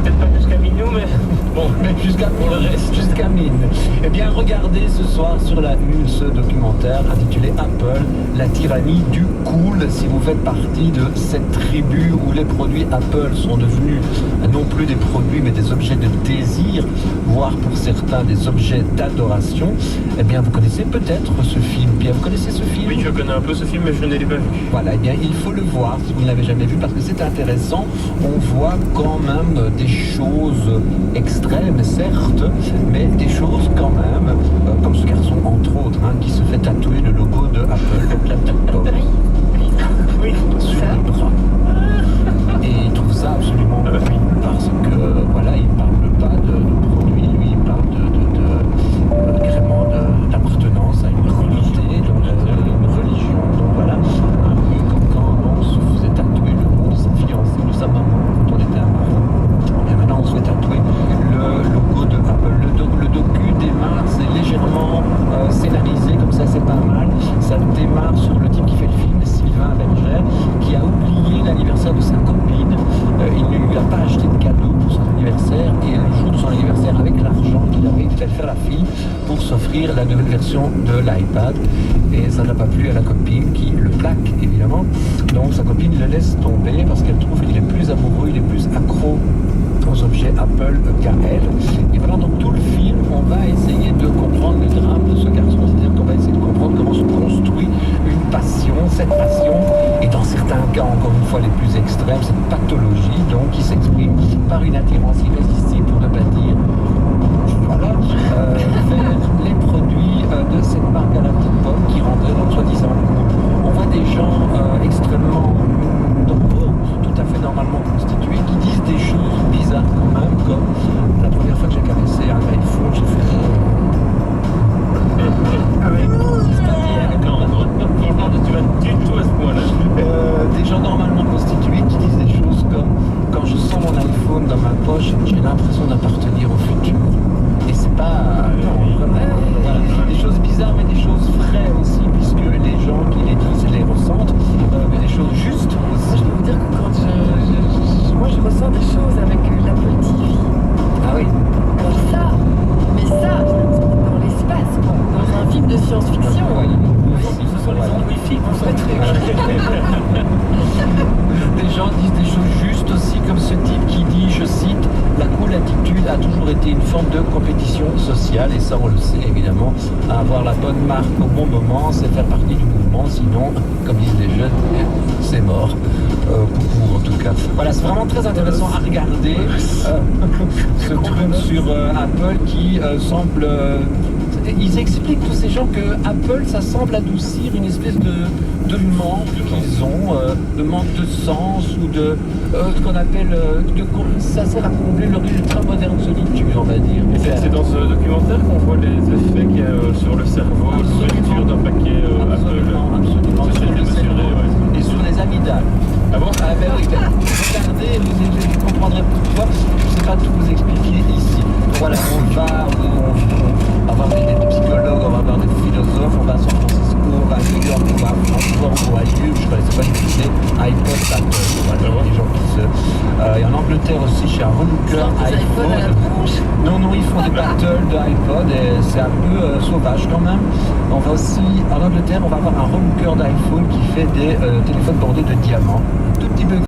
peut-être pas jusqu'à Minou, mais bon, Mais jusqu'à pour le reste. jusqu'à mine. Eh bien, regardez ce soir sur la une ce documentaire intitulé Apple, la tyrannie du cool. Si vous faites partie de cette tribu où les produits Apple sont devenus non plus des produits mais des objets de désir, voire pour certains des objets d'adoration, eh bien, vous connaissez peut-être ce film. Bien, vous connaissez ce film? Oui, je connais un peu ce film, mais je ne l'ai pas vu. Voilà, eh bien, il faut le voir si vous ne l'avez jamais vu parce que c'est intéressant. On voit quand même des choses extrêmes, certes, mais des choses quand même, comme ce garçon entre autres, qui se fait tatouer le logo de Apple, donc la petite pomme, Oui, sur le bras. Et il trouve ça absolument horrible parce que, voilà, il ne parle pas de produit, lui, il parle carrément d'appartenance à une communauté, donc une religion, donc voilà, un peu comme quand on se faisait tatouer le nom de sa fiancée, de sa maman, quand on était un mari. Et maintenant on se fait tatouer le logo de Apple. Le docu démarre, c'est légèrement scénarisé, comme ça c'est pas mal. Ça démarre sur le type qui fait le film, Sylvain Berger, qui a oublié l'anniversaire de sa copine. Il ne lui a pas acheté de cadeau pour son anniversaire et le jour de son anniversaire, avec l'argent qu'il avait, il fait faire la file pour s'offrir la nouvelle version de l'iPad. Et ça n'a pas plu à la copine qui le plaque évidemment. Donc sa copine le laisse tomber parce qu'elle trouve qu'il est plus amoureux, il est plus accro aux objets Apple qu'à elle. Et voilà, donc tout le film, on va essayer de comprendre le drame de ce garçon, c'est-à-dire qu'on va essayer de comprendre comment se construit une passion, cette passion, et dans certains cas, encore une fois les plus extrêmes, cette pathologie, donc qui s'exprime par une attirance irrésistible, pour ne pas dire, voilà, vers les produits de cette marque à la petite pomme qui rendrait donc soi-disant cool. On voit des gens extrêmement normaux, tout à fait normalement constitués, qui disent des choses bizarres quand même, comme la première fois que j'ai caressé un iPhone, j'ai fait Non, franchement, tu vas du tout à ce point-là. des gens normalement constitués qui disent des choses comme quand je sens mon iPhone dans ma poche, j'ai l'impression d'appartenir au futur. Et c'est pas non, vraiment, voilà. Des choses bizarres mais des choses vraies aussi, puisque les gens qui les disent les ressentent, mais des choses justes aussi. Je peux vous dire que quand moi je ressens des choses avec l'Apple TV. Ah oui. Alors ça, mais ça, dans l'espace, quoi. Dans un film de science-fiction. Ouais, Ce sont les ondes Wi-Fi qu'on s'en Des gens disent des choses justes aussi, comme ce type qui dit, je cite, la cool attitude a toujours été une forme de compétition sociale, et ça on le sait évidemment, avoir la bonne marque au bon moment, c'est faire partie du mouvement, sinon, comme disent les jeunes, c'est mort. Beaucoup en tout cas. Voilà, c'est vraiment très intéressant à regarder ce truc sur Apple qui semble... ils expliquent tous ces gens que Apple, ça semble adoucir une espèce de manque qu'ils ont, de manque de sens ou de ce qu'on appelle, ça sert à combler leur ultra-moderne solitude, on va dire. Et c'est dans ce documentaire qu'on voit les effets qu'il y a sur le cerveau, l'ouverture d'un paquet Apple. Absolument. Ça, c'est mesuré, ouais. Et sur les amygdales. Ah bon? Ah ben oui, regardez, vous comprendrez pourquoi. Je ne sais pas tout vous expliquer ici. Voilà, on va avoir des psychologues, on va avoir des philosophes, on va à San Francisco, on va à New York, on va à Francfort, on va à Lille, je ne connaissais pas du tout ces iPod Battle. Voilà, les gens qui se... et en Angleterre aussi, chez un relooker iPhone à la branche. Non, ils font des battles d'iPod et c'est un peu sauvage quand même. On va aussi, en Angleterre, on va avoir un relooker d'iPhone qui fait des téléphones bordés de diamants. Un tout petit peu